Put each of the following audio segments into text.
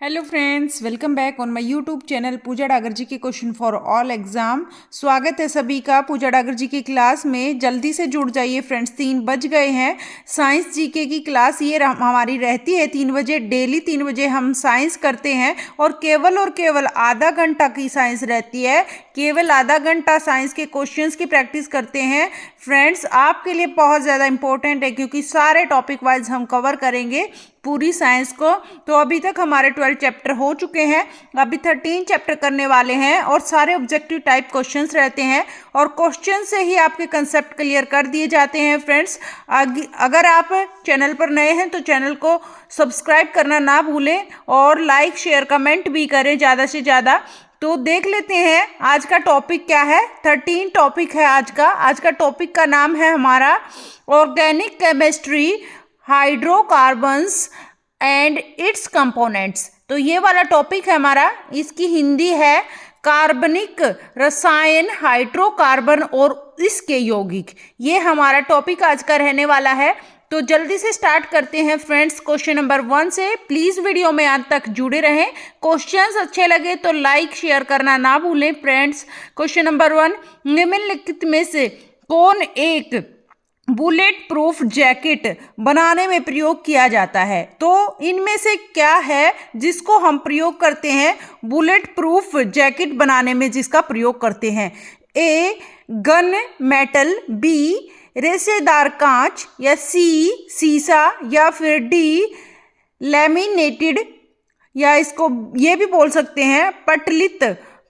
Hello friends, welcome back on my YouTube channel Pooja Dagar ji के question for all exam. स्वागत है सभी का पूजा डागर जी की क्लास में। जल्दी से जुड़ जाइए फ्रेंड्स, 3 बज गए हैं। साइंस जीके की क्लास ये हमारी रहती है 3 बजे, डेली 3 बजे हम साइंस करते हैं और केवल आधा घंटा की साइंस रहती है। केवल आधा घंटा साइंस के क्वेश्चंस की प्रैक्टिस करते हैं फ्रेंड्स। आपके लिए बहुत ज़्यादा इंपॉर्टेंट है क्योंकि सारे टॉपिक वाइज हम कवर करेंगे पूरी साइंस को। तो अभी तक हमारे 12 चैप्टर हो चुके हैं, अभी 13 चैप्टर करने वाले हैं और सारे ऑब्जेक्टिव टाइप क्वेश्चंस रहते हैं और क्वेश्चन से ही आपके कंसेप्ट क्लियर कर दिए जाते हैं फ्रेंड्स। अगर आप चैनल पर नए हैं तो चैनल को सब्सक्राइब करना ना भूलें और लाइक शेयर कमेंट भी करें ज़्यादा से ज़्यादा। तो देख लेते हैं आज का टॉपिक क्या है। 13 टॉपिक है आज का टॉपिक का नाम है हमारा organic chemistry, hydrocarbons and it's components. तो ये वाला टॉपिक है हमारा, इसकी हिंदी है कार्बनिक रसायन, हाइड्रोकार्बन और इसके यौगिक। ये हमारा टॉपिक आज का रहने वाला है। तो जल्दी से स्टार्ट करते हैं फ्रेंड्स क्वेश्चन नंबर 1 से। प्लीज़ वीडियो में अंत तक जुड़े रहें। क्वेश्चंस अच्छे लगे तो लाइक शेयर करना ना भूलें फ्रेंड्स। क्वेश्चन नंबर 1, निम्नलिखित में से कौन एक बुलेट प्रूफ जैकेट बनाने में प्रयोग किया जाता है? तो इनमें से क्या है जिसको हम प्रयोग करते हैं बुलेट प्रूफ जैकेट बनाने में, जिसका प्रयोग करते हैं? ए गन मेटल, बी रेशेदार कांच, या सी सीसा, या फिर डी लैमिनेटेड, या इसको ये भी बोल सकते हैं पटलित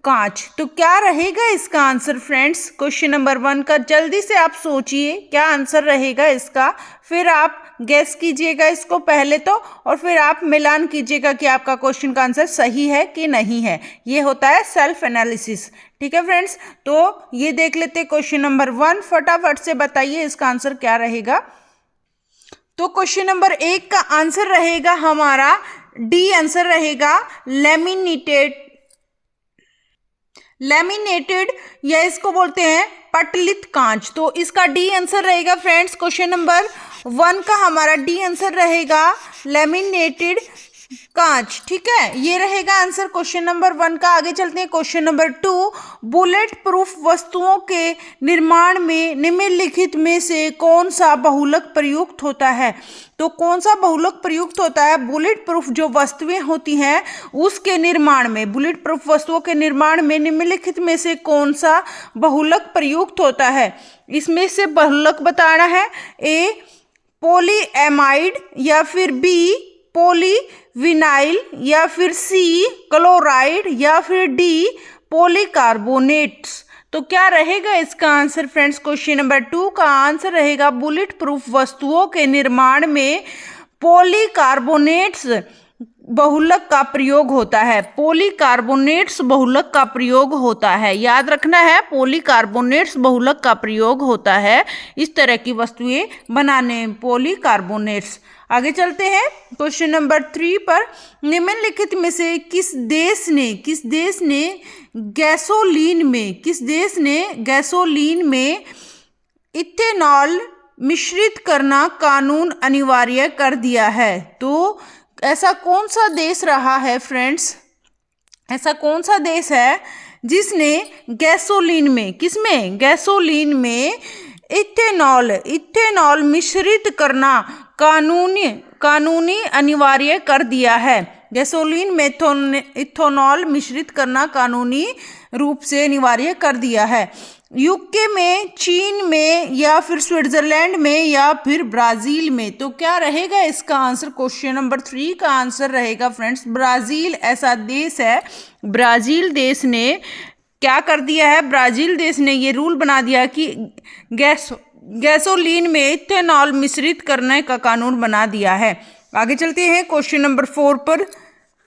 कांच। तो क्या रहेगा इसका आंसर फ्रेंड्स क्वेश्चन नंबर 1 का? जल्दी से आप सोचिए क्या आंसर रहेगा इसका, फिर आप गेस कीजिएगा इसको पहले तो, और फिर आप मिलान कीजिएगा कि आपका क्वेश्चन का आंसर सही है कि नहीं है। ये होता है सेल्फ एनालिसिस। ठीक है फ्रेंड्स, तो ये देख लेते हैं क्वेश्चन नंबर 1। फटाफट से बताइए इसका आंसर क्या रहेगा। तो क्वेश्चन नंबर 1 का आंसर रहेगा हमारा डी आंसर रहेगा, लैमिनेटेड, या इसको बोलते हैं पटलित कांच। तो इसका डी आंसर रहेगा फ्रेंड्स क्वेश्चन नंबर 1 का हमारा डी आंसर रहेगा लैमिनेटेड कांच। ठीक है, ये रहेगा आंसर क्वेश्चन नंबर 1 का। आगे चलते हैं क्वेश्चन नंबर 2, बुलेट प्रूफ वस्तुओं के निर्माण में निम्नलिखित में से कौन सा बहुलक प्रयुक्त होता है? तो कौन सा बहुलक प्रयुक्त होता है बुलेट प्रूफ जो वस्तुएं होती हैं उसके निर्माण में? बुलेट प्रूफ वस्तुओं के निर्माण में निम्नलिखित में से कौन सा बहुलक प्रयुक्त होता है? इसमें से बहुलक बताना है। ए पॉलीएमाइड, या फिर बी पॉलीविनाइल, या फिर सी क्लोराइड, या फिर डी पॉलीकार्बोनेट्स। तो क्या रहेगा इसका आंसर फ्रेंड्स क्वेश्चन नंबर 2 का आंसर रहेगा बुलेट प्रूफ वस्तुओं के निर्माण में पॉलीकार्बोनेट्स बहुलक का प्रयोग होता है। पॉलीकार्बोनेट्स बहुलक का प्रयोग होता है, याद रखना है, पॉलीकार्बोनेट्स बहुलक का प्रयोग होता है इस तरह की वस्तुएं बनाने में, पॉलीकार्बोनेट्स। आगे चलते हैं क्वेश्चन नंबर 3 पर। निम्नलिखित में से किस देश ने गैसोलीन में इथेनॉल मिश्रित करना कानून अनिवार्य कर दिया है? तो ऐसा कौन सा देश रहा है फ्रेंड्स, ऐसा कौन सा देश है जिसने गैसोलीन में इथेनॉल मिश्रित करना कानूनी अनिवार्य कर दिया है? गैसोलीन में इथेनॉल मिश्रित करना कानूनी रूप से अनिवार्य कर दिया है। यूके में, चीन में, या फिर स्विट्जरलैंड में, या फिर ब्राज़ील में? तो क्या रहेगा इसका आंसर क्वेश्चन नंबर 3 का आंसर रहेगा फ्रेंड्स ब्राज़ील। ऐसा देश है, ब्राज़ील देश ने क्या कर दिया है, ब्राज़ील देश ने ये रूल बना दिया कि गैसोलीन में इथेनॉल मिश्रित करने का कानून बना दिया है। आगे चलते हैं क्वेश्चन नंबर 4 पर।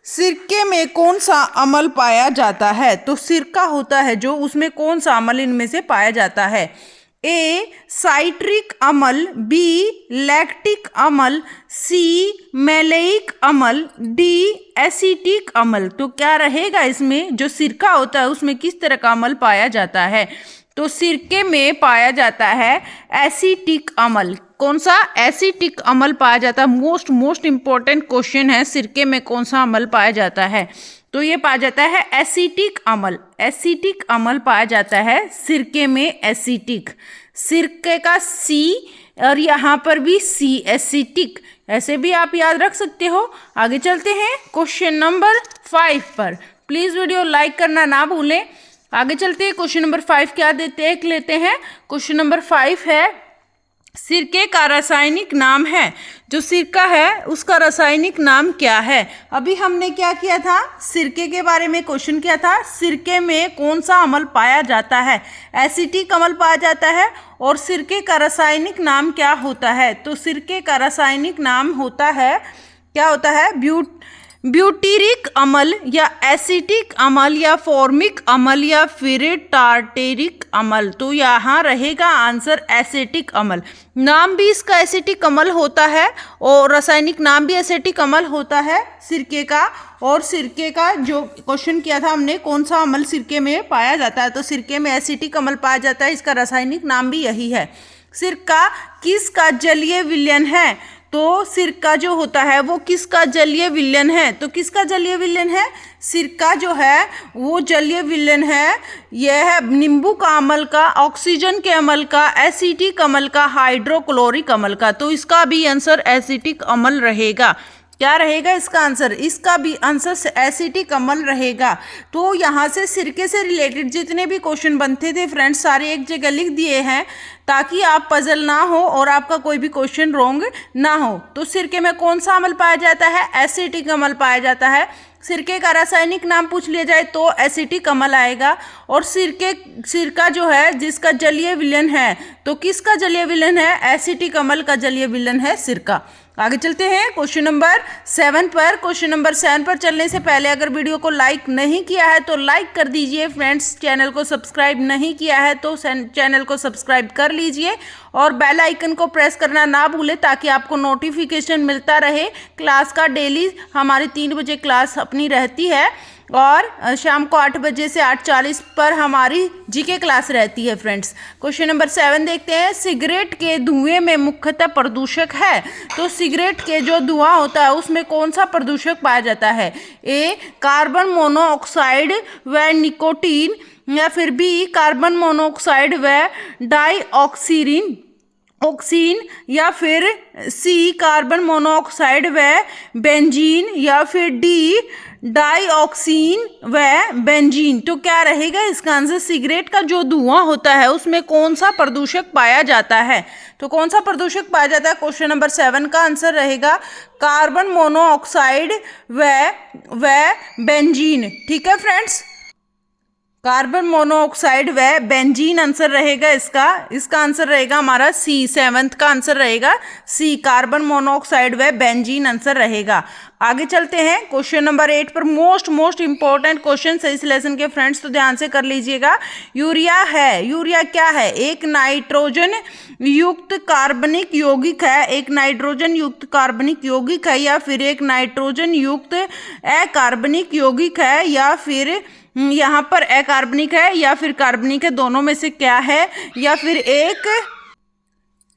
सिरके में कौन सा अम्ल पाया जाता है? तो सिरका होता है जो, उसमें कौन सा अम्ल इनमें से पाया जाता है? ए साइट्रिक अम्ल, बी लैक्टिक अम्ल, सी मैलेइक अम्ल, डी एसिटिक अम्ल। तो क्या रहेगा इसमें, जो सिरका होता है उसमें किस तरह का अम्ल पाया जाता है? तो सिरके में पाया जाता है एसिटिक अम्ल। कौन सा एसिटिक अम्ल पाया जाता है? मोस्ट इंपॉर्टेंट क्वेश्चन है, सिरके में कौन सा अम्ल पाया जाता है? तो ये पाया जाता है एसिटिक अम्ल। एसिटिक अम्ल पाया जाता है सिरके में, एसिटिक, सिरके का सी और यहाँ पर भी सी, एसिटिक, ऐसे भी आप याद रख सकते हो। आगे चलते हैं क्वेश्चन नंबर 5 पर। प्लीज वीडियो लाइक करना ना भूलें। आगे चलते हैं, क्वेश्चन नंबर 5 क्या देख लेते हैं। क्वेश्चन नंबर 5 है, सिरके का रासायनिक नाम है। जो सिरका है उसका रासायनिक नाम क्या है? अभी हमने क्या किया था, सिरके के बारे में क्वेश्चन किया था। सिरके में कौन सा अम्ल पाया जाता है? एसिटिक अम्ल पाया जाता है। और सिरके का रासायनिक नाम क्या होता है? तो सिरके का रासायनिक नाम होता है, क्या होता है? ब्यूटीरिक अम्ल या एसिटिक अम्ल या फॉर्मिक अम्ल या फिर टार्टेरिक अम्ल। तो यहाँ रहेगा आंसर एसिटिक अम्ल। नाम भी इसका एसिटिक अम्ल होता है और रासायनिक नाम भी एसिटिक अम्ल होता है सिरके का। और सिरके का जो क्वेश्चन किया था हमने, कौन सा अम्ल सिरके में पाया जाता है, तो सिरके में एसिटिक अम्ल पाया जाता है। इसका रासायनिक नाम भी यही है। सिरका किसका जलीय विलयन है? तो सिरका जो होता है वो किसका जलीय विलयन है? तो किसका जलीय विलयन है? सिरका जो है वो जलीय विलयन है, यह है नींबू का अम्ल का, ऑक्सीजन के अम्ल का, एसिटिक अम्ल का, हाइड्रोक्लोरिक अम्ल का। तो इसका भी आंसर एसिटिक अम्ल रहेगा। क्या रहेगा इसका आंसर? इसका भी आंसर एसिटिक अम्ल रहेगा। तो यहाँ से सिरके से रिलेटेड जितने भी क्वेश्चन बनते थे फ्रेंड्स, सारे एक जगह लिख दिए हैं ताकि आप पजल ना हो और आपका कोई भी क्वेश्चन रॉन्ग ना हो। तो सिरके में कौन सा अम्ल पाया जाता है? एसिटिक अम्ल पाया जाता है। सिरके का रासायनिक नाम पूछ लिया जाए तो एसिटिक अम्ल आएगा। और सिरका जो है जिसका जलीय विलयन है, तो किसका जलीय विलयन है? एसिटिक अम्ल का जलीय विलयन है सिरका। आगे चलते हैं क्वेश्चन नंबर 7 पर। क्वेश्चन नंबर 7 पर चलने से पहले अगर वीडियो को लाइक नहीं किया है तो लाइक कर दीजिए फ्रेंड्स। चैनल को सब्सक्राइब नहीं किया है तो चैनल को सब्सक्राइब कर लीजिए और बेल आइकन को प्रेस करना ना भूलें ताकि आपको नोटिफिकेशन मिलता रहे क्लास का। डेली हमारी 3 बजे क्लास अपनी रहती है और शाम को 8 बजे से 8:40 पर हमारी जीके क्लास रहती है फ्रेंड्स। क्वेश्चन नंबर 7 देखते हैं। सिगरेट के धुएं में मुख्यतः प्रदूषक है। तो सिगरेट के जो धुआं होता है उसमें कौन सा प्रदूषक पाया जाता है? ए कार्बन मोनोऑक्साइड व निकोटीन, या फिर बी कार्बन मोनोऑक्साइड व डाइऑक्सीरिन ऑक्सीन, या फिर सी कार्बन मोनोऑक्साइड व बेंजीन, या फिर डी डाइऑक्सीन व बेंजीन। तो क्या रहेगा इसका आंसर? सिगरेट का जो धुआं होता है उसमें कौन सा प्रदूषक पाया जाता है? तो कौन सा प्रदूषक पाया जाता है? क्वेश्चन नंबर 7 का आंसर रहेगा कार्बन मोनोऑक्साइड व बेंजीन। ठीक है फ्रेंड्स, कार्बन मोनोऑक्साइड व बेंजीन आंसर रहेगा इसका आंसर रहेगा हमारा सी। 7th का आंसर रहेगा सी, कार्बन मोनोऑक्साइड व बेंजीन आंसर रहेगा। आगे चलते हैं क्वेश्चन नंबर 8 पर। मोस्ट इंपॉर्टेंट क्वेश्चन है इस लेसन के फ्रेंड्स, तो ध्यान से कर लीजिएगा। यूरिया है, यूरिया क्या है? एक नाइट्रोजन युक्त कार्बनिक यौगिक है, एक नाइट्रोजन युक्त कार्बनिक यौगिक है, या फिर एक नाइट्रोजन युक्त अकार्बनिक यौगिक है, या फिर यहाँ पर अकार्बनिक है या फिर कार्बनिक है, दोनों में से क्या है? या फिर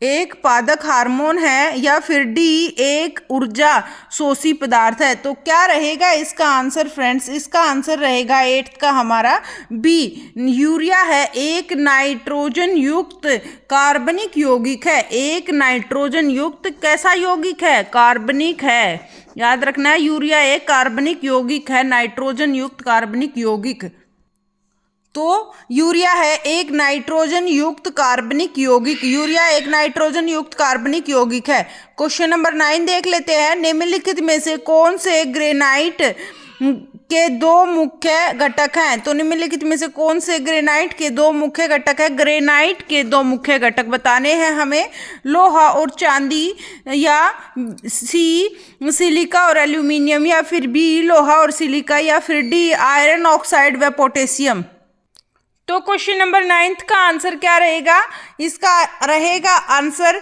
एक पादक हार्मोन है, या फिर डी एक ऊर्जा शोषी पदार्थ है। तो क्या रहेगा इसका आंसर फ्रेंड्स? इसका आंसर रहेगा 8th का हमारा बी। यूरिया है एक नाइट्रोजन युक्त कार्बनिक यौगिक है। एक नाइट्रोजन युक्त कैसा यौगिक है? कार्बनिक है। याद रखना है, यूरिया एक कार्बनिक यौगिक है, नाइट्रोजन युक्त कार्बनिक यौगिक। तो यूरिया है एक नाइट्रोजन युक्त कार्बनिक यौगिक। यूरिया एक नाइट्रोजन युक्त कार्बनिक यौगिक है। क्वेश्चन नंबर 9 देख लेते हैं। निम्नलिखित में से कौन से ग्रेनाइट के 2 मुख्य घटक हैं? तो निम्नलिखित में से कौन से ग्रेनाइट के 2 मुख्य घटक है? ग्रेनाइट के 2 मुख्य घटक बताने हैं हमें, लोहा और चांदी, या सी सिलिका और एल्यूमिनियम, या फिर बी लोहा और सिलिका, या फिर डी आयरन ऑक्साइड व पोटेशियम। तो क्वेश्चन नंबर 9 का आंसर क्या रहेगा? इसका रहेगा आंसर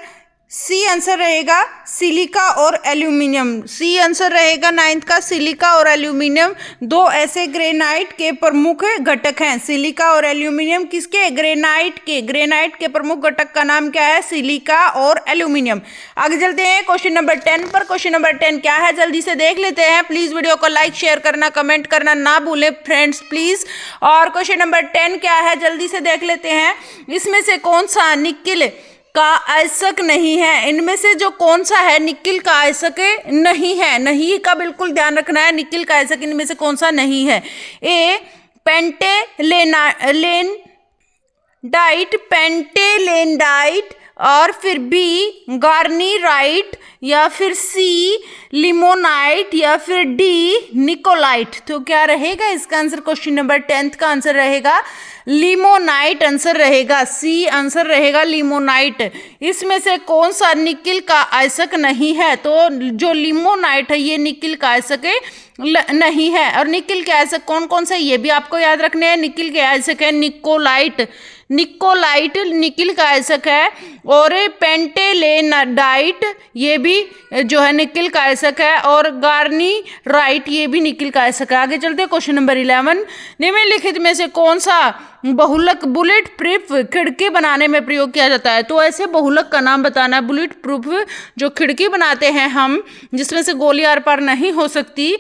सी आंसर रहेगा सिलिका और एल्यूमिनियम। सी आंसर रहेगा 9th का, सिलिका और एल्यूमिनियम दो ऐसे ग्रेनाइट के प्रमुख घटक हैं। सिलिका और एल्यूमिनियम किसके? ग्रेनाइट के। ग्रेनाइट के प्रमुख घटक का नाम क्या है? सिलिका और एल्यूमिनियम। आगे चलते हैं क्वेश्चन नंबर 10 पर। क्वेश्चन नंबर 10 क्या है जल्दी से देख लेते हैं। प्लीज वीडियो को लाइक शेयर करना कमेंट करना ना भूलें फ्रेंड्स प्लीज। और क्वेश्चन नंबर 10 क्या है जल्दी से देख लेते हैं। इसमें से कौन सा निकिल का आयस्क नहीं है? इनमें से जो कौन सा है निकिल का आयस्क नहीं है? नहीं का बिल्कुल ध्यान रखना है। निकिल का आयस्क इनमें से कौन सा नहीं है? ए पेंटेलेंडाइट और फिर बी गार्नीराइट या फिर सी लिमोनाइट या फिर डी निकोलाइट। तो क्या रहेगा इसका आंसर? क्वेश्चन नंबर 10 का आंसर रहेगा लिमोनाइट आंसर रहेगा। सी आंसर रहेगा लिमोनाइट। इसमें से कौन सा निकिल का आयस्क नहीं है? तो जो लिमोनाइट है ये निकिल का आयस्क नहीं है। और निकिल के आयस्क कौन कौन से ये भी आपको याद रखने हैं। निकिल के आयस्क है निकोलाइट। निकोलाइट निकिल का आयस्क है। और पेंटेलेनाइट ये भी जो है निकिल का आयस्क है। और गार्नीराइट ये भी निकिल का आयस्क है। आगे चलते हैं क्वेश्चन नंबर 11। निम्नलिखित में से कौन सा बहुलक बुलेट प्रूफ खिड़की बनाने में प्रयोग किया जाता है? तो ऐसे बहुलक का नाम बताना है। बुलेट प्रूफ जो खिड़की बनाते हैं हम, जिसमें से गोली आर पार नहीं हो सकती,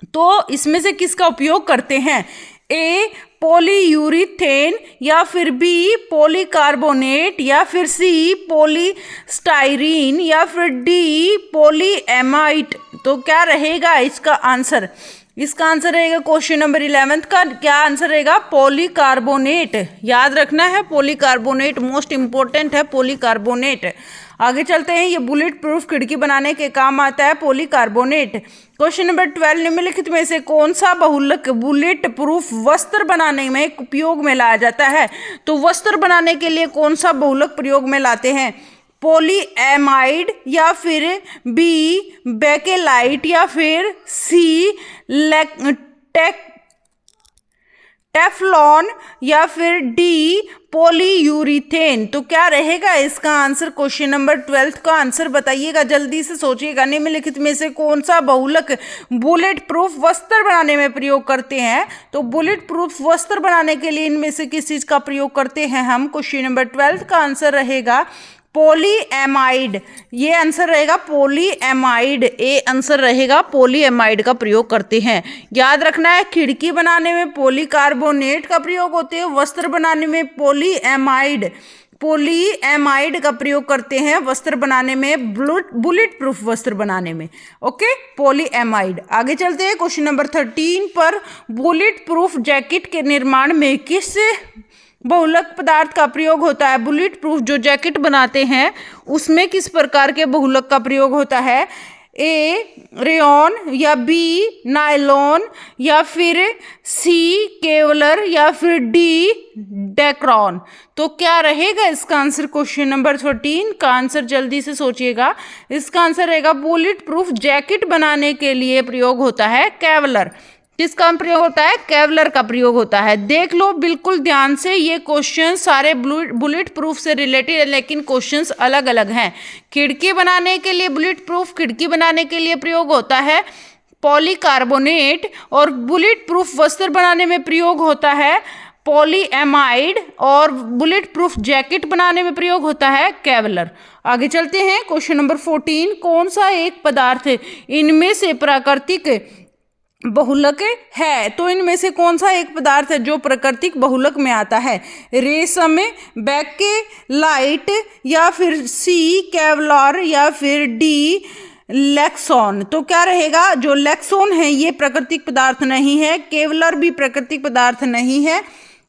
तो इसमें से किसका उपयोग करते हैं? ए पॉलीयूरीथेन या फिर बी पॉलीकार्बोनेट या फिर सी पॉलीस्टाइरीन या फिर डी पॉलीएमाइड। तो क्या रहेगा इसका आंसर? इसका आंसर रहेगा क्वेश्चन नंबर 11 का क्या आंसर रहेगा? पॉलीकार्बोनेट। याद रखना है पॉलीकार्बोनेट मोस्ट इंपॉर्टेंट है पॉलीकार्बोनेट। आगे चलते हैं। ये बुलेट प्रूफ खिड़की बनाने के काम आता है पॉलीकार्बोनेट। क्वेश्चन नंबर 12 निम्नलिखित में से कौन सा बहुलक बुलेट प्रूफ वस्त्र बनाने में उपयोग में लाया जाता है? तो वस्त्र बनाने के लिए कौन सा बहुलक प्रयोग में लाते हैं? पॉलीएमाइड या फिर बी बेकेलाइट या फिर सी टेफ्लॉन या फिर डी पॉलीयूरीथेन। तो क्या रहेगा इसका आंसर? क्वेश्चन नंबर 12 का आंसर बताइएगा, जल्दी से सोचिएगा। निम्नलिखित में से कौन सा बहुलक बुलेट प्रूफ वस्त्र बनाने में प्रयोग करते हैं? तो बुलेट प्रूफ वस्त्र बनाने के लिए इनमें से किस चीज का प्रयोग करते हैं हम? क्वेश्चन नंबर 12 का आंसर रहेगा पॉलीएमाइड। ये आंसर रहेगा पॉलीएमाइड। ए आंसर रहेगा पॉलीएमाइड का प्रयोग करते हैं। याद रखना है खिड़की बनाने में पॉलीकार्बोनेट का प्रयोग होते हैं, वस्त्र बनाने में पॉलीएमाइड का प्रयोग करते हैं, वस्त्र बनाने में बुलेट प्रूफ वस्त्र बनाने में। Okay, polyamide. आगे चलते हैं क्वेश्चन नंबर 13 पर। बुलेट प्रूफ जैकेट के निर्माण में किस बहुलक पदार्थ का प्रयोग होता है? बुलेट प्रूफ जो जैकेट बनाते हैं उसमें किस प्रकार के बहुलक का प्रयोग होता है? ए रेयॉन या बी नायलॉन या फिर सी केवलर या फिर डी डेक्रॉन। तो क्या रहेगा इसका आंसर? क्वेश्चन नंबर 13 का आंसर जल्दी से सोचिएगा। इसका आंसर रहेगा बुलेट प्रूफ जैकेट बनाने के लिए प्रयोग होता है केवलर। किसका प्रयोग होता है? केवलर का प्रयोग होता है। देख लो बिल्कुल ध्यान से, ये क्वेश्चन सारे बुलेट प्रूफ से रिलेटेड है लेकिन क्वेश्चंस अलग अलग हैं। खिड़की बनाने के लिए बुलेट प्रूफ खिड़की बनाने के लिए प्रयोग होता है पॉलीकार्बोनेट और बुलेट प्रूफ वस्त्र बनाने में प्रयोग होता है पॉलीएमाइड और बुलेट प्रूफ जैकेट बनाने में प्रयोग होता है केवलर। आगे चलते हैं क्वेश्चन नंबर 14। कौन सा एक पदार्थ इनमें से प्राकृतिक बहुलक है? तो इनमें से कौन सा एक पदार्थ है जो प्राकृतिक बहुलक में आता है? रेशम, बेकेलाइट या फिर सी केवलर या फिर डी लेक्सोन। तो क्या रहेगा? जो लेक्सोन है ये प्राकृतिक पदार्थ नहीं है, केवलर भी प्राकृतिक पदार्थ नहीं है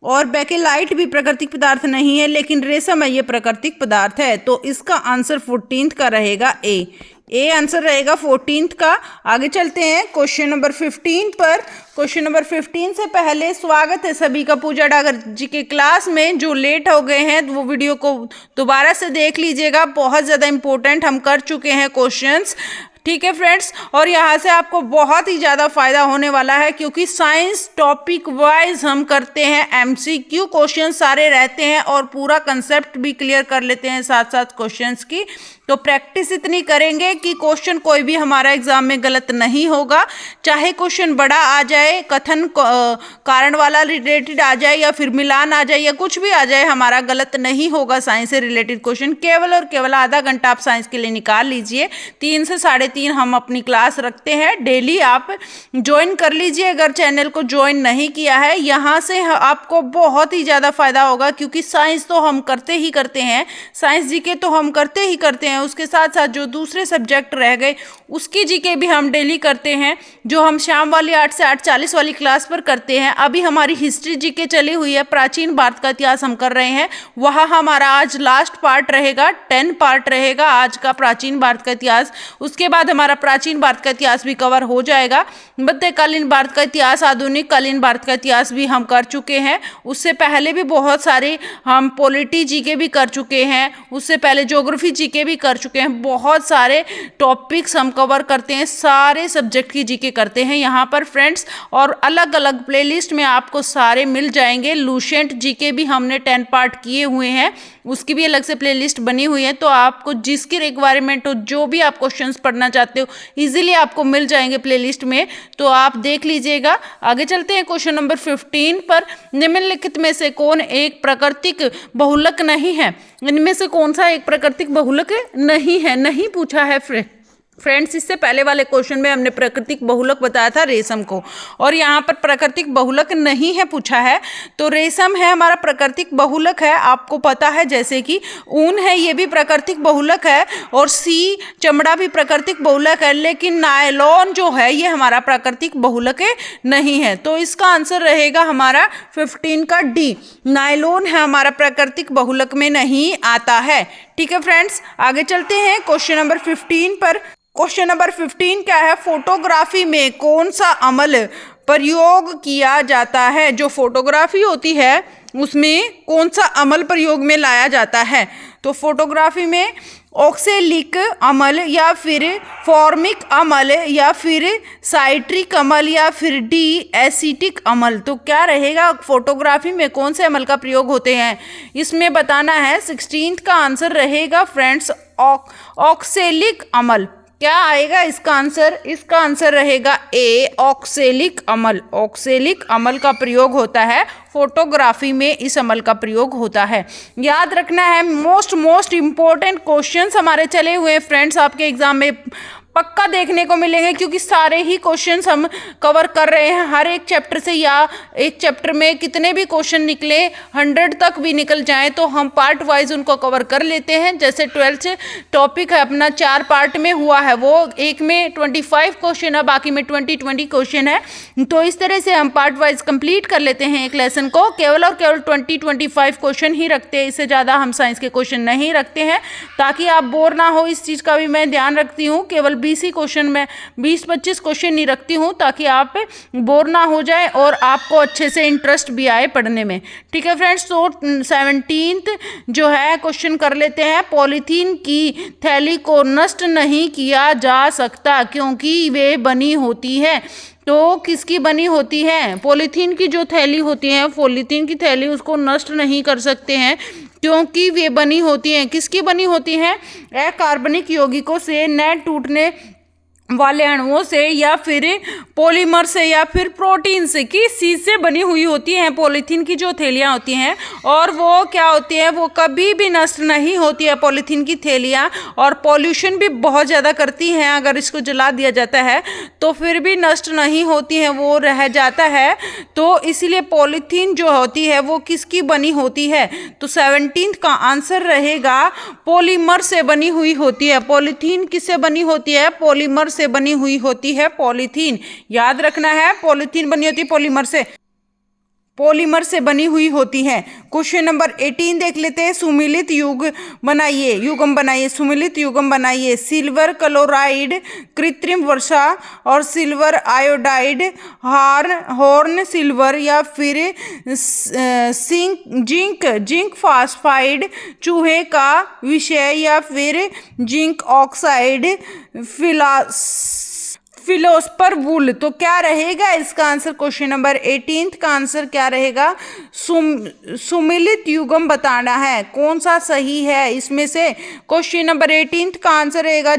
और बेकेलाइट भी प्राकृतिक पदार्थ नहीं है, लेकिन रेशम है ये प्राकृतिक पदार्थ है। तो इसका आंसर 14th का रहेगा ए आंसर रहेगा 14th का। आगे चलते हैं क्वेश्चन नंबर 15 पर। क्वेश्चन नंबर 15 से पहले स्वागत है सभी का पूजा डागर जी के क्लास में। जो लेट हो गए हैं वो वीडियो को दोबारा से देख लीजिएगा, बहुत ज़्यादा इंपॉर्टेंट हम कर चुके हैं क्वेश्चंस। ठीक है फ्रेंड्स, और यहाँ से आपको बहुत ही ज़्यादा फायदा होने वाला है क्योंकि साइंस टॉपिक वाइज हम करते हैं, एमसीक्यू क्वेश्चन सारे रहते हैं और पूरा कंसेप्ट भी क्लियर कर लेते हैं साथ साथ क्वेश्चंस की। तो प्रैक्टिस इतनी करेंगे कि क्वेश्चन कोई भी हमारा एग्जाम में गलत नहीं होगा। चाहे क्वेश्चन बड़ा आ जाए, कथन कारण वाला रिलेटेड आ जाए या फिर मिलान आ जाए या कुछ भी आ जाए, हमारा गलत नहीं होगा। साइंस से रिलेटेड क्वेश्चन केवल और केवल आधा घंटा आप साइंस के लिए निकाल लीजिए। 3 से 3:30 हम अपनी क्लास रखते हैं डेली, आप ज्वाइन कर लीजिए अगर चैनल को ज्वाइन नहीं किया है। यहाँ से आपको बहुत ही ज़्यादा फायदा होगा, क्योंकि साइंस तो हम करते ही करते हैं, साइंस जीके तो हम करते ही करते हैं, उसके साथ साथ जो दूसरे सब्जेक्ट रह गए उसकी जीके भी हम डेली करते हैं, जो हम शाम वाली 8 से 8:40 वाली क्लास पर करते हैं। अभी हमारी हिस्ट्री जीके चली हुई है, प्राचीन भारत का इतिहास हम कर रहे हैं, वहाँ हमारा आज लास्ट पार्ट रहेगा, 10 पार्ट रहेगा आज का प्राचीन भारत का इतिहास। उसके बाद हमारा प्राचीन भारत का इतिहास भी कवर हो जाएगा। मध्यकालीन भारत का इतिहास, आधुनिक कालीन भारत का इतिहास भी हम कर चुके हैं। उससे पहले भी बहुत सारे हम पॉलिटी जीके भी कर चुके हैं, उससे पहले ज्योग्राफी जीके भी कर चुके हैं। बहुत सारे टॉपिक्स हम कवर करते हैं, सारे सब्जेक्ट की जीके करते हैं यहाँ पर फ्रेंड्स, और अलग अलग प्लेलिस्ट में आपको सारे मिल जाएंगे। लूसेंट जीके भी हमने 10 पार्ट किए हुए हैं, उसकी भी अलग से प्लेलिस्ट बनी हुई है, तो आपको जिसकी रिक्वायरमेंट हो, जो भी आप क्वेश्चंस पढ़ना चाहते हो, इजीली आपको मिल जाएंगे प्लेलिस्ट में, तो आप देख लीजिएगा। आगे चलते हैं क्वेश्चन नंबर 15 पर। निम्नलिखित में से कौन एक प्राकृतिक बहुलक नहीं है? इनमें से कौन सा एक प्राकृतिक बहुलक नहीं है? नहीं पूछा है फ्रेंड्स, इससे पहले वाले क्वेश्चन में हमने प्राकृतिक बहुलक बताया था रेशम को, और यहाँ पर प्राकृतिक बहुलक नहीं है पूछा है। तो रेशम है हमारा प्राकृतिक बहुलक है, आपको पता है, जैसे कि ऊन है ये भी प्राकृतिक बहुलक है, और चमड़ा भी प्राकृतिक बहुलक है, लेकिन नायलॉन जो है ये हमारा प्राकृतिक बहुलक नहीं है। तो इसका आंसर रहेगा हमारा 15 का डी, नायलॉन है हमारा प्राकृतिक बहुलक में नहीं आता है। ठीक है फ्रेंड्स, आगे चलते हैं क्वेश्चन नंबर 15 पर। क्वेश्चन नंबर 15 क्या है? फोटोग्राफी में कौन सा अमल प्रयोग किया जाता है? जो फोटोग्राफी होती है उसमें कौन सा अमल प्रयोग में लाया जाता है? तो फोटोग्राफी में ऑक्सेलिक अमल, या फिर फॉर्मिक अमल, या फिर साइट्रिक अमल, या फिर डी एसिटिक अमल। तो क्या रहेगा? फोटोग्राफी में कौन से अमल का प्रयोग होते हैं इसमें बताना है। 16th का आंसर रहेगा फ्रेंड्स ऑक्सेलिक अमल। क्या आएगा इसका आंसर? इसका आंसर रहेगा ए, ऑक्सेलिक अमल। ऑक्सेलिक अमल का प्रयोग होता है फोटोग्राफी में, इस अमल का प्रयोग होता है। याद रखना है, मोस्ट इंपॉर्टेंट क्वेश्चंस हमारे चले हुए हैं फ्रेंड्स, आपके एग्जाम में पक्का देखने को मिलेंगे, क्योंकि सारे ही क्वेश्चंस हम कवर कर रहे हैं हर एक चैप्टर से, या एक चैप्टर में कितने भी क्वेश्चन निकले, 100 तक भी निकल जाएं तो हम पार्ट वाइज उनको कवर कर लेते हैं। जैसे 12th टॉपिक है अपना 4 पार्ट में हुआ है, वो एक में 25 क्वेश्चन है, बाकी में 20 क्वेश्चन है। तो इस तरह से हम पार्ट वाइज कंप्लीट कर लेते हैं एक लेसन को। केवल और केवल 20-25 क्वेश्चन ही रखते हैं, इससे ज़्यादा हम साइंस के क्वेश्चन नहीं रखते हैं, ताकि आप बोर ना हो। इस चीज़ का भी मैं ध्यान रखती हूँ, केवल 20 ही क्वेश्चन में 20-25 क्वेश्चन नहीं रखती हूँ, ताकि आप बोर ना हो जाए और आपको अच्छे से इंटरेस्ट भी आए पढ़ने में। ठीक है फ्रेंड्स, तो 17th जो है क्वेश्चन कर लेते हैं। पॉलीथीन की थैली को नष्ट नहीं किया जा सकता क्योंकि वे बनी होती है। तो किसकी बनी होती है? पॉलीथीन की जो थैली होती है, पॉलीथीन की थैली, उसको नष्ट नहीं कर सकते हैं क्योंकि वे बनी होती हैं। किसकी बनी होती हैं? अकार्बनिक यौगिकों से, न टूटने वाले अणुओं से, या फिर पॉलीमर से, या फिर प्रोटीन से, किस चीज़ से बनी हुई होती हैं पॉलीथीन की जो थैलियाँ होती हैं। और वो क्या होती है? वो कभी भी नष्ट नहीं होती है पॉलीथीन की थैलियाँ, और पॉल्यूशन भी बहुत ज़्यादा करती हैं। अगर इसको जला दिया जाता है तो फिर भी नष्ट नहीं होती है, वो रह जाता है। तो इसीलिए पॉलीथीन जो होती है वो किसकी बनी होती है? तो 17th का आंसर रहेगा पॉलीमर से बनी हुई होती है। पॉलीथीन किससे बनी होती है? पॉलीमर से बनी हुई होती है पॉलीथीन। याद रखना है, पॉलीथीन बनी होती है पॉलीमर से बनी हुई होती है। क्वेश्चन नंबर 18 देख लेते हैं। सुमिलित युग्म बनाइए, सुमिलित युग्म बनाइए। सिल्वर क्लोराइड कृत्रिम वर्षा, और सिल्वर आयोडाइड, हॉर्न सिल्वर, या फिर जिंक फास्फाइड चूहे का विषय, या फिर जिंक ऑक्साइड फिलोस्फर वुल। तो क्या रहेगा इसका आंसर? क्वेश्चन नंबर 18 का आंसर क्या रहेगा? सुमिलित युग्म बताना है। कौन सा सही है इसमें से? क्वेश्चन नंबर 18 का आंसर रहेगा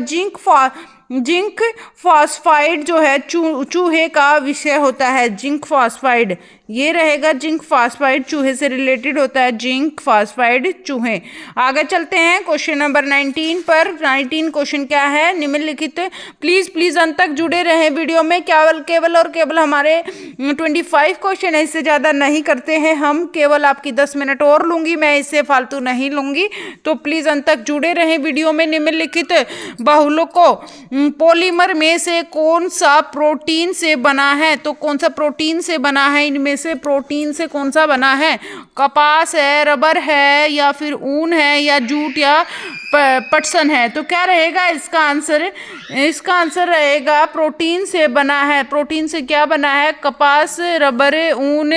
जिंक फॉस्फाइड जो है चूहे का विषय होता है। जिंक फॉस्फाइड ये रहेगा। जिंक फॉस्फाइड चूहे से रिलेटेड होता है। जिंक फॉस्फाइड चूहे। आगे चलते हैं क्वेश्चन नंबर 19 पर। 19 क्वेश्चन क्या है? निम्नलिखित प्लीज अंत तक जुड़े रहें वीडियो में। केवल और केवल हमारे 25 क्वेश्चन है, इससे ज़्यादा नहीं करते हैं हम। केवल आपकी 10 मिनट और लूंगी मैं, इससे फालतू नहीं लूंगी। तो प्लीज अंत तक जुड़े रहें वीडियो में। निम्नलिखित बहुलकों को पॉलीमर में से कौन सा प्रोटीन से बना है? तो कौन सा प्रोटीन से बना है? इनमें से प्रोटीन से कौन सा बना है? कपास है, रबर है, या फिर ऊन है, या जूट या पटसन है? तो क्या रहेगा इसका आंसर? इसका आंसर रहेगा प्रोटीन से बना है। प्रोटीन से क्या बना है? कपास, रबर, ऊन,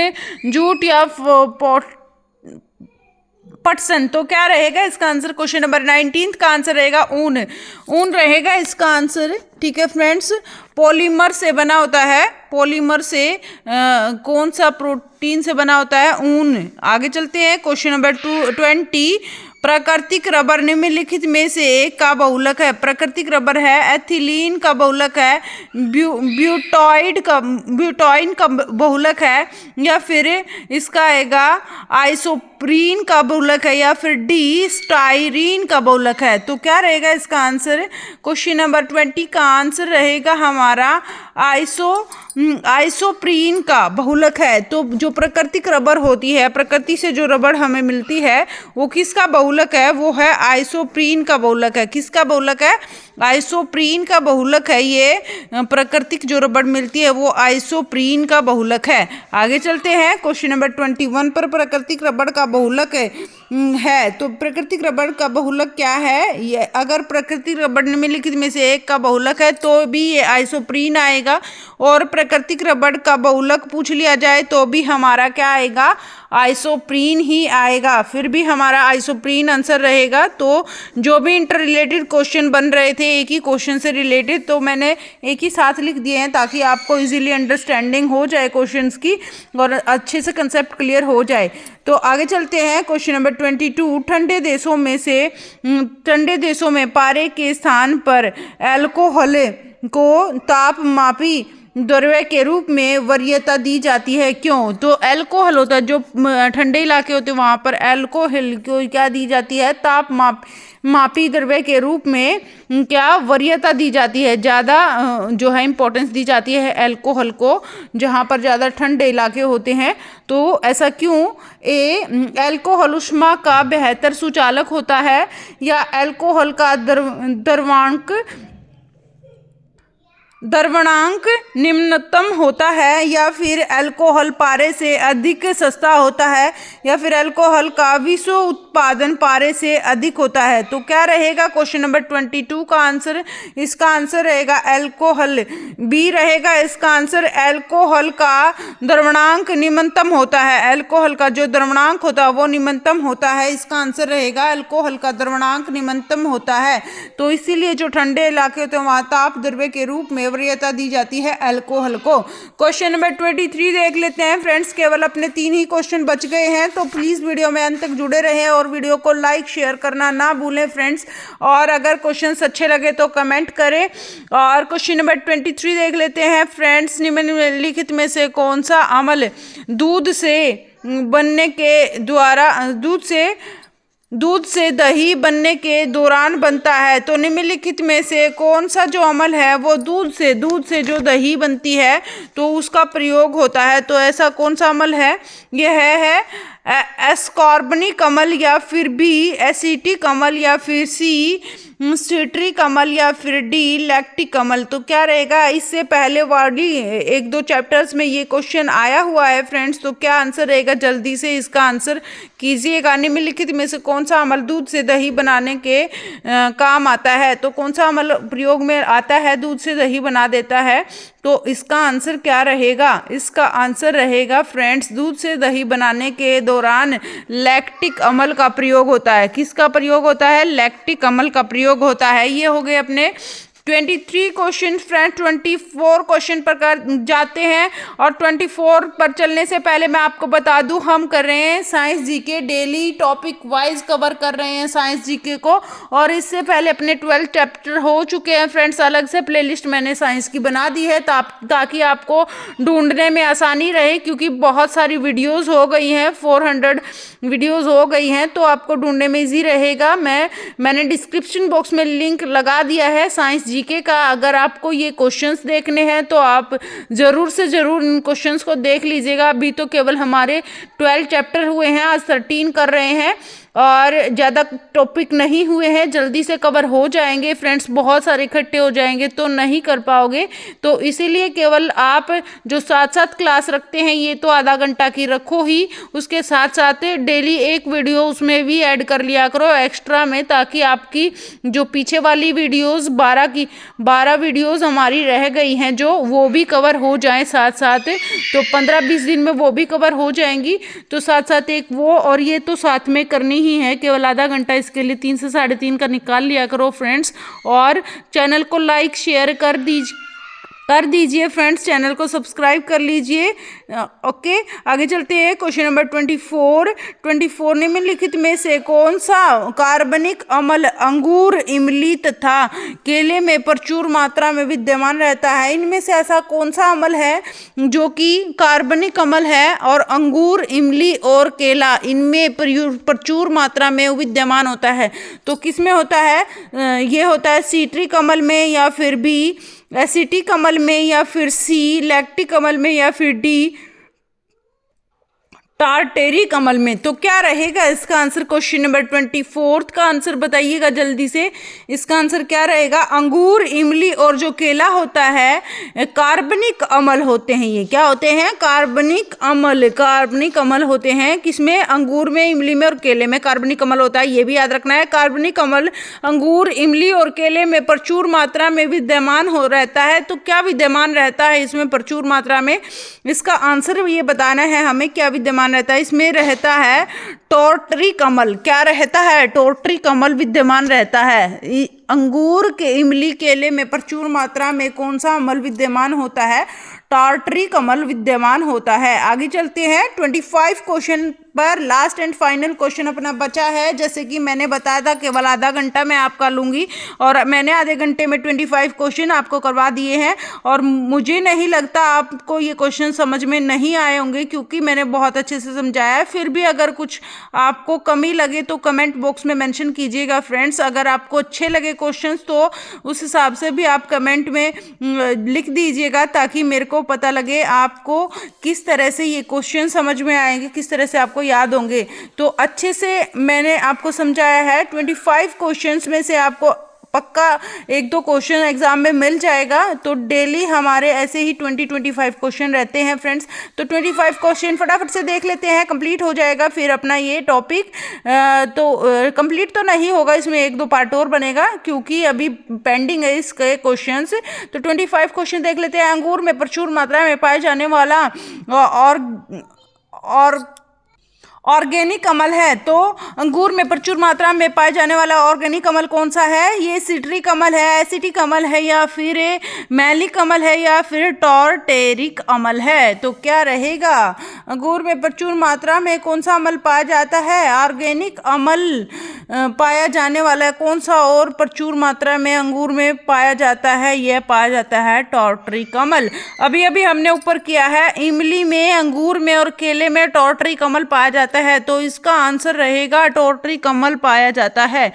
जूट या पटसन। तो क्या रहेगा इसका आंसर? क्वेश्चन नंबर 19 का आंसर रहेगा ऊन। ऊन रहेगा इसका आंसर। ठीक है फ्रेंड्स, पॉलीमर से बना होता है। पॉलीमर से कौन सा प्रोटीन से बना होता है? ऊन। आगे चलते हैं क्वेश्चन नंबर 20। प्राकृतिक रबर निम्नलिखित में से एक का बहुलक है। प्राकृतिक रबर है एथिलीन का बहुलक है, ब्यूटॉइन का बहुलक है, या फिर इसका आएगा आइसोप्रीन का बहुलक है, या फिर डी स्टाइरीन का बहुलक है। तो क्या रहेगा इसका आंसर? क्वेश्चन नंबर 20 का आंसर रहेगा हमारा आइसोप्रीन का बहुलक है। तो जो प्राकृतिक रबर होती है, प्रकृति से जो रबर हमें मिलती है, वो किसका बहुलक है? वो है आइसोप्रीन का बहुलक है। किसका बहुलक है? आइसोप्रीन का बहुलक है। ये प्राकृतिक जो रबर मिलती है वो आइसोप्रीन का बहुलक है। आगे चलते हैं क्वेश्चन नंबर 21 पर। प्राकृतिक रबर का बहुलक है। तो प्राकृतिक रबर का बहुलक क्या है? ये अगर प्राकृतिक रबर निम्नलिखित में से एक का बहुलक है तो भी ये आइसोप्रीन आएगा, और प्राकृतिक रबर का बहुलक पूछ लिया जाए तो भी हमारा क्या आएगा? आइसोप्रीन ही आएगा। फिर भी हमारा आइसोप्रीन आंसर रहेगा। तो जो भी इंटर रिलेटेड क्वेश्चन बन रहे थे एक ही क्वेश्चन से रिलेटेड, तो मैंने एक ही साथ लिख दिए हैं ताकि आपको इजीली अंडरस्टैंडिंग हो जाए क्वेश्चंस की और अच्छे से कंसेप्ट क्लियर हो जाए। तो आगे चलते हैं क्वेश्चन नंबर 22। ठंडे देशों में पारे के स्थान पर अल्कोहल को तापमापी द्रव्य के रूप में वरीयता दी जाती है। क्यों? तो अल्कोहल होता है, जो ठंडे इलाके होते हैं वहाँ पर अल्कोहल को क्या दी जाती है? मापी द्रव्य के रूप में क्या वरीयता दी जाती है, ज़्यादा जो है इंपॉर्टेंस दी जाती है अल्कोहल को, जहाँ पर ज़्यादा ठंडे इलाके होते हैं। तो ऐसा क्यों? अल्कोहल ऊष्मा का बेहतर सुचालक होता है, या अल्कोहल का द्रवणांक निम्नतम होता है, या फिर अल्कोहल पारे से अधिक सस्ता होता है, या फिर अल्कोहल का विश्व उत्पादन पारे से अधिक होता है। तो क्या रहेगा क्वेश्चन नंबर 22 का आंसर? इसका आंसर रहेगा अल्कोहल। बी रहेगा इसका आंसर। अल्कोहल का द्रवणांक निम्नतम होता है। अल्कोहल का जो द्रवणांक होता है वो निम्नतम होता है। इसका आंसर रहेगा अल्कोहल का द्रवणांक निम्नतम होता है। तो इसीलिए जो ठंडे इलाके होते हैं वहाँ ताप द्रव्य के रूप में वरीयता दी जाती है अल्कोहल को। क्वेश्चन नंबर 23 देख लेते हैं फ्रेंड्स। केवल अपने 3 ही क्वेश्चन बच गए हैं, तो प्लीज वीडियो में अंत तक जुड़े रहें और वीडियो को लाइक शेयर करना ना भूलें फ्रेंड्स। और अगर क्वेश्चन अच्छे लगे तो कमेंट करें। और क्वेश्चन नंबर 23 देख लेते हैं फ्रेंड्स। निम्नलिखित में से कौन सा अम्ल दूध से दही बनने के दौरान बनता है? तो निम्नलिखित में से कौन सा जो अम्ल है वो दूध से जो दही बनती है तो उसका प्रयोग होता है? तो ऐसा कौन सा अम्ल है? यह है एस्कॉर्बिक अम्ल, या फिर बी एसिटिक अम्ल, या फिर सी सिट्रिक अम्ल, या फिर डी लैक्टिक अम्ल। तो क्या रहेगा? इससे पहले वाली 1-2 चैप्टर्स में ये क्वेश्चन आया हुआ है फ्रेंड्स। तो क्या आंसर रहेगा? जल्दी से इसका आंसर कीजिएगा। निम्नलिखित में से कौन सा अम्ल दूध से दही बनाने के काम आता है? तो कौन सा अम्ल प्रयोग में आता है, दूध से दही बना देता है? तो इसका आंसर क्या रहेगा? इसका आंसर रहेगा फ्रेंड्स, दूध से दही बनाने के दौरान लैक्टिक अम्ल का प्रयोग होता है। किसका प्रयोग होता है? लैक्टिक अम्ल का प्रयोग होता है। ये हो गए अपने 23 क्वेश्चन फ्रेंड्स 24 क्वेश्चन पर कर जाते हैं। और 24 पर चलने से पहले मैं आपको बता दूं, हम कर रहे हैं science GK daily topic wise cover कर रहे हैं साइंस जीके को। और इससे पहले अपने 12 चैप्टर हो चुके हैं फ्रेंड्स, अलग से प्लेलिस्ट मैंने साइंस की बना दी है ताकि आपको ढूंढने में आसानी रहे, क्योंकि बहुत सारी वीडियोज़ हो गई हैं, 400 वीडियोज़ हो गई हैं, तो आपको ढूंढने में ईजी रहेगा। मैंने डिस्क्रिप्शन बॉक्स में लिंक लगा दिया है साइंस जीके का। अगर आपको ये क्वेश्चंस देखने हैं तो आप ज़रूर से ज़रूर इन क्वेश्चंस को देख लीजिएगा। अभी तो केवल हमारे 12 चैप्टर हुए हैं, आज 13 कर रहे हैं और ज़्यादा टॉपिक नहीं हुए हैं, जल्दी से कवर हो जाएंगे फ्रेंड्स। बहुत सारे इकट्ठे हो जाएंगे तो नहीं कर पाओगे, तो इसीलिए केवल आप जो साथ साथ क्लास रखते हैं ये तो आधा घंटा की रखो ही, उसके साथ साथ डेली एक वीडियो उसमें भी ऐड कर लिया करो एक्स्ट्रा में, ताकि आपकी जो पीछे वाली वीडियोस 12 वीडियोस हमारी रह गई हैं जो वो भी कवर हो जाएं साथ साथ। तो 15-20 दिन में वो भी कवर हो जाएंगी, तो साथ साथ एक वो और ये तो साथ में करनी ही है। केवल आधा घंटा इसके लिए 3 से 3:30 का निकाल लिया करो फ्रेंड्स। और चैनल को लाइक शेयर कर दीजिए फ्रेंड्स, चैनल को सब्सक्राइब कर लीजिए। ओके, आगे चलते हैं। क्वेश्चन नंबर 24 निम्नलिखित में से कौन सा कार्बनिक अम्ल अंगूर, इमली तथा केले में प्रचुर मात्रा में विद्यमान रहता है? इनमें से ऐसा कौन सा अम्ल है जो कि कार्बनिक अम्ल है और अंगूर, इमली और केला इनमें प्रचुर मात्रा में विद्यमान होता है? तो किस में होता है? ये होता है सिट्रिक अम्ल में, या फिर बी एसिटिक अम्ल में, या फिर सी लैक्टिक अम्ल में, या फिर डी टार्टेरिक अम्ल में। तो क्या रहेगा इसका आंसर? क्वेश्चन नंबर 24 का आंसर बताइएगा जल्दी से। इसका आंसर क्या रहेगा? अंगूर, इमली और जो केला होता है कार्बनिक अम्ल होते हैं। ये क्या होते हैं? कार्बनिक अम्ल होते हैं। किसमें? अंगूर में, इमली में और केले में कार्बनिक अम्ल होता है, ये भी याद रखना है। कार्बनिक अम्ल अंगूर, इमली और केले में प्रचुर मात्रा में विद्यमान हो रहता है। तो क्या विद्यमान रहता है इसमें प्रचुर मात्रा में? इसका आंसर ये बताना है हमें, क्या विद्यमान रहता है इसमें? रहता है टॉर्टरिक अम्ल। क्या रहता है? टॉर्टरिक अम्ल विद्यमान रहता है। अंगूर के, इमली, केले में प्रचुर मात्रा में कौन सा अम्ल विद्यमान होता है? टार्टरिक अम्ल विद्यमान होता है। आगे चलते हैं 25 क्वेश्चन पर। लास्ट एंड फाइनल क्वेश्चन अपना बचा है। जैसे कि मैंने बताया था केवल आधा घंटा मैं आपका लूंगी, और मैंने आधे घंटे में 25 क्वेश्चन आपको करवा दिए हैं। और मुझे नहीं लगता आपको ये क्वेश्चन समझ में नहीं आए होंगे, क्योंकि मैंने बहुत अच्छे से समझाया है। फिर भी अगर कुछ आपको कमी लगे तो कमेंट बॉक्स में मेंशन कीजिएगा फ्रेंड्स। अगर आपको अच्छे लगे क्वेश्चंस तो उस हिसाब से भी आप कमेंट में लिख दीजिएगा, ताकि मेरे को पता लगे आपको किस तरह से ये क्वेश्चन समझ में आएंगे, किस तरह से आपको याद होंगे। तो अच्छे से मैंने आपको समझाया है। 25 क्वेश्चंस में से आपको पक्का 1-2 क्वेश्चन एग्जाम में मिल जाएगा। तो डेली हमारे ऐसे ही 20-25 क्वेश्चन रहते हैं फ्रेंड्स। तो 25 क्वेश्चन फटाफट से देख लेते हैं, कंप्लीट हो जाएगा फिर अपना ये टॉपिक। तो कंप्लीट तो नहीं होगा, इसमें 1-2 पार्ट और बनेगा, क्योंकि अभी पेंडिंग है इसके क्वेश्चंस। तो 25 क्वेश्चन देख लेते हैं। अंगूर में प्रचुर मात्रा में पाए जाने वाला और ऑर्गेनिक अम्ल है। तो अंगूर में प्रचुर मात्रा में पाए जाने वाला ऑर्गेनिक अम्ल कौन सा है? ये सिट्रिक अम्ल है, एसिटिक अम्ल है, या फिर मैलिक अम्ल है, या फिर टॉर्टेरिक अम्ल है? तो क्या रहेगा? अंगूर में प्रचुर मात्रा में कौन सा अम्ल पाया जाता है? ऑर्गेनिक अम्ल पाया जाने वाला है कौन सा, और प्रचुर मात्रा में अंगूर में पाया जाता है? यह पाया जाता है टॉर्टरिक अम्ल। अभी अभी हमने ऊपर किया है, इमली में, अंगूर में और केले में टॉर्टरिक अम्ल पाया जाता है। तो इसका आंसर रहेगा टॉर्टरिक अम्ल पाया जाता है।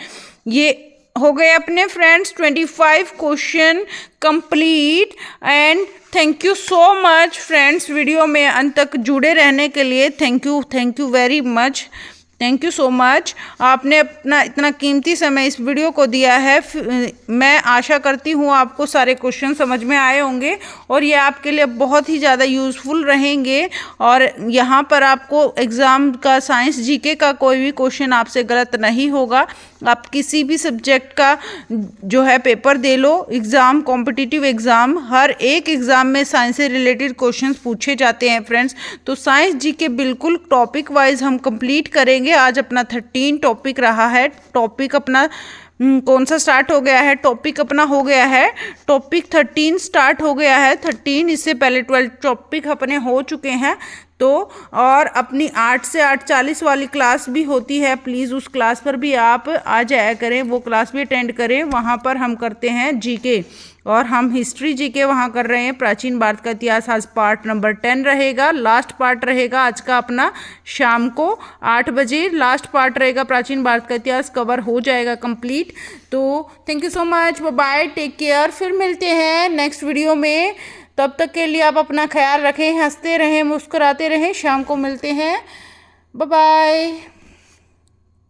ये हो गए अपने friends 25 question complete. And thank you so much friends, video में अंत तक जुड़े रहने के लिए thank you very much. Thank you so much. आपने अपना इतना कीमती समय इस वीडियो को दिया है। मैं आशा करती हूँ आपको सारे क्वेश्चन समझ में आए होंगे और ये आपके लिए बहुत ही ज़्यादा यूज़फुल रहेंगे। और यहाँ पर आपको एग्ज़ाम का साइंस जीके का कोई भी क्वेश्चन आपसे गलत नहीं होगा। आप किसी भी सब्जेक्ट का जो है पेपर दे लो, एग्ज़ाम, कॉम्पिटिटिव एग्ज़ाम, हर एक एग्ज़ाम में साइंस से रिलेटेड क्वेश्चंस पूछे जाते हैं फ्रेंड्स। तो साइंस जीके बिल्कुल टॉपिक वाइज हम कंप्लीट करेंगे। आज अपना 13 टॉपिक रहा है। टॉपिक अपना कौन सा स्टार्ट हो गया है, टॉपिक अपना हो गया है, टॉपिक 13 स्टार्ट हो गया है। 13 इससे पहले 12 टॉपिक अपने हो चुके हैं। तो और अपनी 8 से 8:40 वाली क्लास भी होती है, प्लीज़ उस क्लास पर भी आप आ जाया करें, वो क्लास भी अटेंड करें। वहाँ पर हम करते हैं जीके और हम हिस्ट्री जीके वहाँ कर रहे हैं। प्राचीन भारत का इतिहास आज पार्ट नंबर 10 रहेगा, लास्ट पार्ट रहेगा आज का अपना। शाम को 8 बजे लास्ट पार्ट रहेगा, प्राचीन भारत का इतिहास कवर हो जाएगा कंप्लीट। तो thank you so much, bye bye, take care. फिर मिलते हैं नेक्स्ट वीडियो में। तब तक के लिए आप अपना ख्याल रखें, हंसते रहें, मुस्कुराते रहें। शाम को मिलते हैं, बाय बाय।